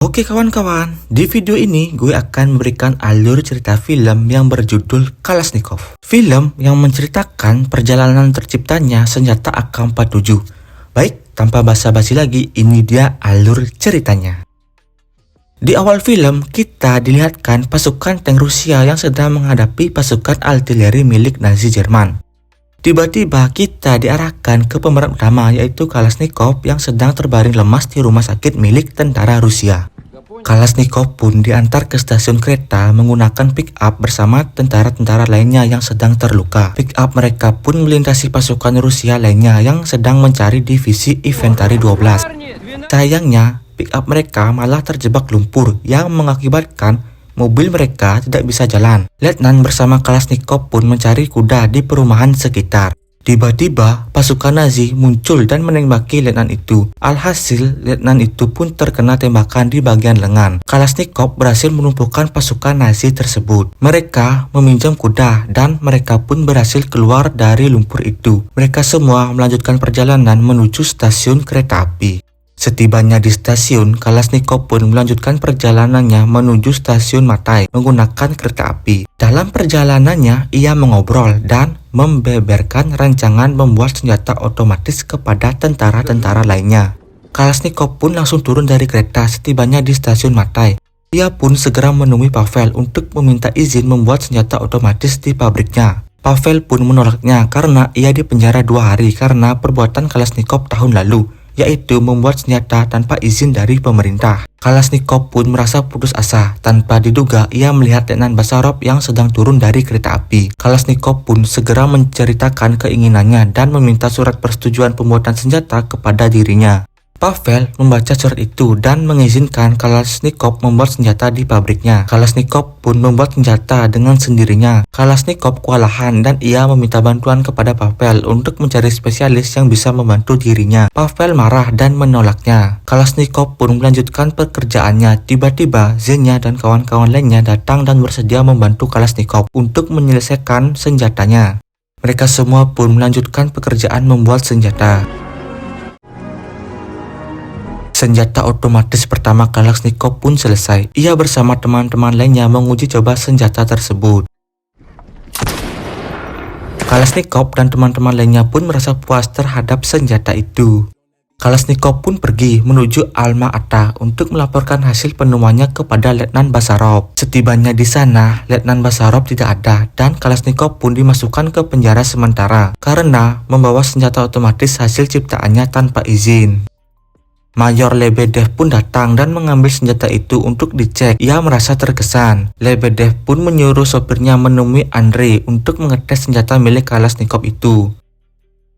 Oke kawan-kawan, di video ini gue akan memberikan alur cerita film yang berjudul Kalashnikov. Film yang menceritakan perjalanan terciptanya senjata AK-47. Baik, tanpa basa-basi lagi, ini dia alur ceritanya. Di awal film, kita dilihatkan pasukan tank Rusia yang sedang menghadapi pasukan artileri milik Nazi Jerman. Tiba-tiba kita diarahkan ke pemeran utama, yaitu Kalashnikov yang sedang terbaring lemas di rumah sakit milik tentara Rusia. Kalashnikov pun diantar ke stasiun kereta menggunakan pick-up bersama tentara-tentara lainnya yang sedang terluka. Pick-up mereka pun melintasi pasukan Rusia lainnya yang sedang mencari divisi infanteri 12. Sayangnya, pick-up mereka malah terjebak lumpur yang mengakibatkan mobil mereka tidak bisa jalan. Letnan bersama Kalashnikov pun mencari kuda di perumahan sekitar. Tiba-tiba pasukan Nazi muncul dan menembaki letnan itu. Alhasil letnan itu pun terkena tembakan di bagian lengan. Kalashnikov berhasil melumpuhkan pasukan Nazi tersebut. Mereka meminjam kuda dan mereka pun berhasil keluar dari lumpur itu. Mereka semua melanjutkan perjalanan menuju stasiun kereta api. Setibanya di stasiun, Kalashnikov pun melanjutkan perjalanannya menuju stasiun Matai menggunakan kereta api. Dalam perjalanannya, ia mengobrol dan membeberkan rancangan membuat senjata otomatis kepada tentara-tentara lainnya. Kalashnikov pun langsung turun dari kereta setibanya di stasiun Matai. Ia pun segera menemui Pavel untuk meminta izin membuat senjata otomatis di pabriknya. Pavel pun menolaknya karena ia dipenjara 2 hari karena perbuatan Kalashnikov tahun lalu, yaitu membuat senjata tanpa izin dari pemerintah. Kalashnikov pun merasa putus asa. Tanpa diduga, ia melihat Letnan Bazarov yang sedang turun dari kereta api. Kalashnikov pun segera menceritakan keinginannya dan meminta surat persetujuan pembuatan senjata kepada dirinya. Pavel membaca surat itu dan mengizinkan Kalashnikov membuat senjata di pabriknya. Kalashnikov pun membuat senjata dengan sendirinya. Kalashnikov kewalahan dan ia meminta bantuan kepada Pavel untuk mencari spesialis yang bisa membantu dirinya. Pavel marah dan menolaknya. Kalashnikov pun melanjutkan pekerjaannya. Tiba-tiba Zhenya dan kawan-kawan lainnya datang dan bersedia membantu Kalashnikov untuk menyelesaikan senjatanya. Mereka semua pun melanjutkan pekerjaan membuat senjata. Senjata otomatis pertama Kalashnikov pun selesai. Ia bersama teman-teman lainnya menguji coba senjata tersebut. Kalashnikov dan teman-teman lainnya pun merasa puas terhadap senjata itu. Kalashnikov pun pergi menuju Alma-Ata untuk melaporkan hasil penemuannya kepada Letnan Bazarov. Setibanya di sana, Letnan Bazarov tidak ada dan Kalashnikov pun dimasukkan ke penjara sementara karena membawa senjata otomatis hasil ciptaannya tanpa izin. Mayor Lebedev pun datang dan mengambil senjata itu untuk dicek. Ia merasa terkesan. Lebedev pun menyuruh sopirnya menemui Andrei untuk mengetes senjata milik Kalashnikov itu.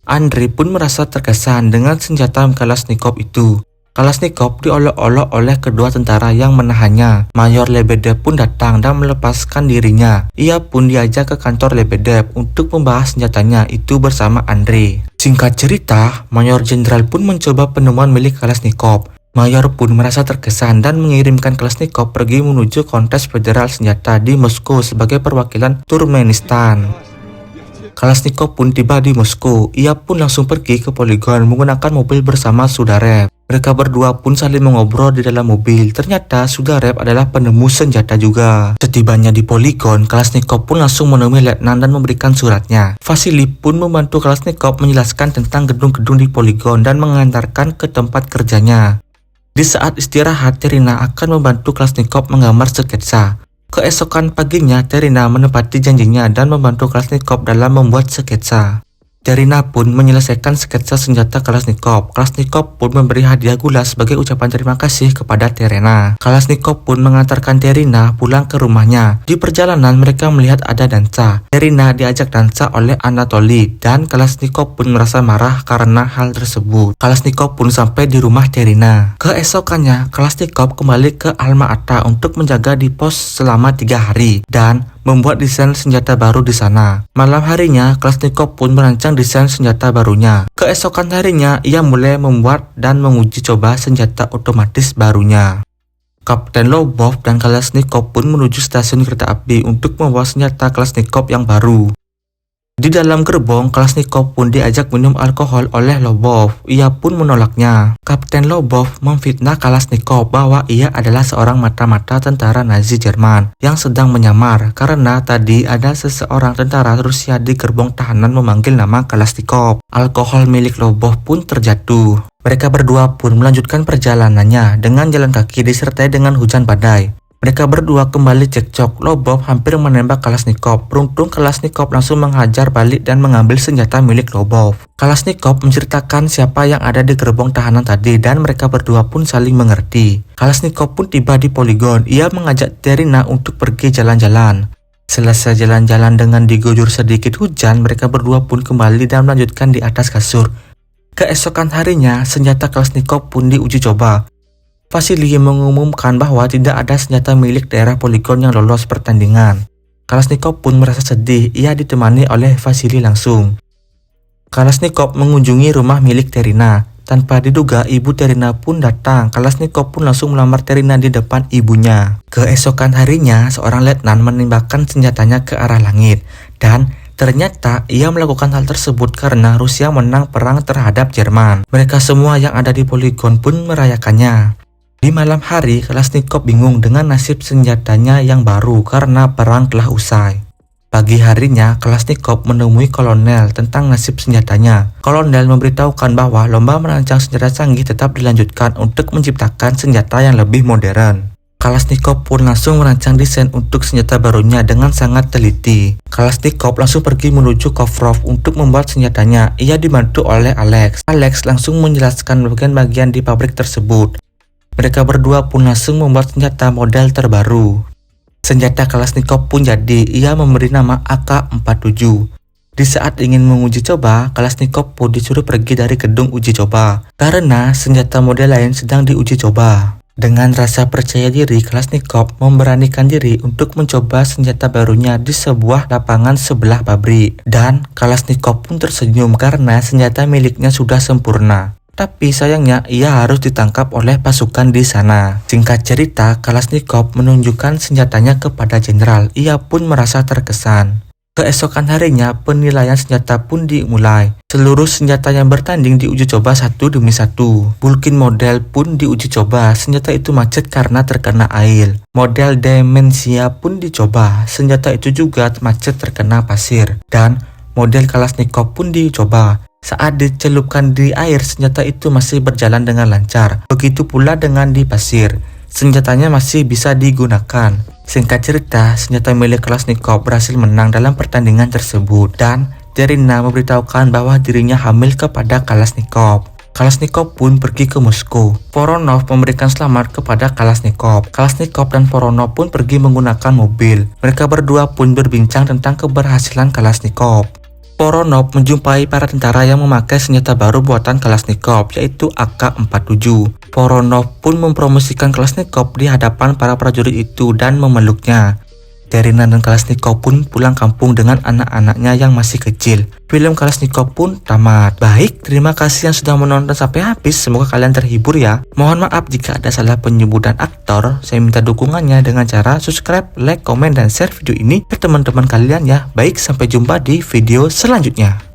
Andrei pun merasa terkesan dengan senjata Kalashnikov itu. Kalashnikov diolok-olok oleh kedua tentara yang menahannya. Mayor Lebedev pun datang dan melepaskan dirinya. Ia pun diajak ke kantor Lebedev untuk membahas senjatanya itu bersama Andrei. Singkat cerita, Mayor Jenderal pun mencoba penemuan milik Kalashnikov. Mayor pun merasa terkesan dan mengirimkan Kalashnikov pergi menuju kontes federal senjata di Moskow sebagai perwakilan Turkmenistan. Kalashnikov pun tiba di Moskow. Ia pun langsung pergi ke poligon menggunakan mobil bersama Sudarev. Mereka berdua pun saling mengobrol di dalam mobil. Ternyata Sudarev adalah penemu senjata juga. Setibanya di poligon, Kalashnikov pun langsung menemui Letnan dan memberikan suratnya. Vasily pun membantu Kalashnikov menjelaskan tentang gedung-gedung di poligon dan mengantarkan ke tempat kerjanya. Di saat istirahat, Terina akan membantu Kalashnikov menggambar sketsa. Keesokan paginya, Terina menepati janjinya dan membantu Kalashnikov dalam membuat sketsa. Terina pun menyelesaikan sketsa senjata Kalashnikov. Kalashnikov pun memberi hadiah gula sebagai ucapan terima kasih kepada Terina. Kalashnikov pun mengantarkan Terina pulang ke rumahnya. Di perjalanan mereka melihat ada dansa. Terina diajak dansa oleh Anatoly dan Kalashnikov pun merasa marah karena hal tersebut. Kalashnikov pun sampai di rumah Terina. Keesokannya, Kalashnikov kembali ke Alma-Ata untuk menjaga di pos selama 3 hari dan membuat desain senjata baru di sana. Malam harinya, Kalashnikov pun merancang desain senjata barunya. Keesokan harinya, ia mulai membuat dan menguji coba senjata otomatis barunya. Kapten Lobov dan Kalashnikov pun menuju stasiun kereta api untuk membawa senjata Kalashnikov yang baru. Di dalam gerbong, Kalashnikov pun diajak minum alkohol oleh Lobov. Ia pun menolaknya. Kapten Lobov memfitnah Kalashnikov bahwa ia adalah seorang mata-mata tentara Nazi Jerman yang sedang menyamar karena tadi ada seseorang tentara Rusia di gerbong tahanan memanggil nama Kalashnikov. Alkohol milik Lobov pun terjatuh. Mereka berdua pun melanjutkan perjalanannya dengan jalan kaki disertai dengan hujan badai. Mereka berdua kembali cekcok. Lobov hampir menembak Kalashnikov. Beruntung Kalashnikov langsung menghajar balik dan mengambil senjata milik Lobov. Kalashnikov menceritakan siapa yang ada di gerbong tahanan tadi dan mereka berdua pun saling mengerti. Kalashnikov pun tiba di poligon. Ia mengajak Terina untuk pergi jalan-jalan. Selesai jalan-jalan dengan diguyur sedikit hujan, mereka berdua pun kembali dan melanjutkan di atas kasur. Keesokan harinya, senjata Kalashnikov pun diuji coba. Vasily mengumumkan bahwa tidak ada senjata milik daerah poligon yang lolos pertandingan. Kalashnikov pun merasa sedih. Ia ditemani oleh Vasily langsung. Kalashnikov mengunjungi rumah milik Terina. Tanpa diduga, ibu Terina pun datang. Kalashnikov pun langsung melamar Terina di depan ibunya. Keesokan harinya, seorang letnan menembakkan senjatanya ke arah langit. Dan ternyata ia melakukan hal tersebut karena Rusia menang perang terhadap Jerman. Mereka semua yang ada di poligon pun merayakannya. Di malam hari, Kalashnikov bingung dengan nasib senjatanya yang baru karena perang telah usai. Pagi harinya, Kalashnikov menemui kolonel tentang nasib senjatanya. Kolonel memberitahukan bahwa lomba merancang senjata canggih tetap dilanjutkan untuk menciptakan senjata yang lebih modern. Kalashnikov pun langsung merancang desain untuk senjata barunya dengan sangat teliti. Kalashnikov langsung pergi menuju Kovrov untuk membuat senjatanya. Ia dibantu oleh Alex. Alex langsung menjelaskan bagian-bagian di pabrik tersebut. Mereka berdua pun langsung membuat senjata model terbaru. Senjata Kalashnikov pun jadi. Ia memberi nama AK-47. Di saat ingin menguji coba, Kalashnikov pun disuruh pergi dari gedung uji coba karena senjata model lain sedang diuji coba. Dengan rasa percaya diri, Kalashnikov memberanikan diri untuk mencoba senjata barunya di sebuah lapangan sebelah pabrik. Dan Kalashnikov pun tersenyum karena senjata miliknya sudah sempurna. Tapi sayangnya ia harus ditangkap oleh pasukan di sana. Singkat cerita, Kalashnikov menunjukkan senjatanya kepada jenderal. Ia pun merasa terkesan. Keesokan harinya, penilaian senjata pun dimulai. Seluruh senjata yang bertanding diuji coba satu demi satu. Bulkin model pun diuji coba. Senjata itu macet karena terkena air. Model Demensia pun dicoba. Senjata itu juga macet terkena pasir. Dan model Kalashnikov pun dicoba. Saat dicelupkan di air, senjata itu masih berjalan dengan lancar. Begitu pula dengan di pasir. Senjatanya masih bisa digunakan. Singkat cerita, senjata milik Kalashnikov berhasil menang dalam pertandingan tersebut. Dan Terina memberitahukan bahwa dirinya hamil kepada Kalashnikov. Kalashnikov pun pergi ke Moskow. Voronov memberikan selamat kepada Kalashnikov. Kalashnikov dan Voronov pun pergi menggunakan mobil. Mereka berdua pun berbincang tentang keberhasilan Kalashnikov. Voronov menjumpai para tentara yang memakai senjata baru buatan Kalashnikov, yaitu AK-47. Voronov pun mempromosikan Kalashnikov di hadapan para prajurit itu dan memeluknya. Terina dan Kalashnikov pun pulang kampung dengan anak-anaknya yang masih kecil. Film Kalashnikov pun tamat. Baik, terima kasih yang sudah menonton sampai habis. Semoga kalian terhibur ya. Mohon maaf jika ada salah penyebutan aktor. Saya minta dukungannya dengan cara subscribe, like, komen, dan share video ini ke teman-teman kalian ya. Baik, sampai jumpa di video selanjutnya.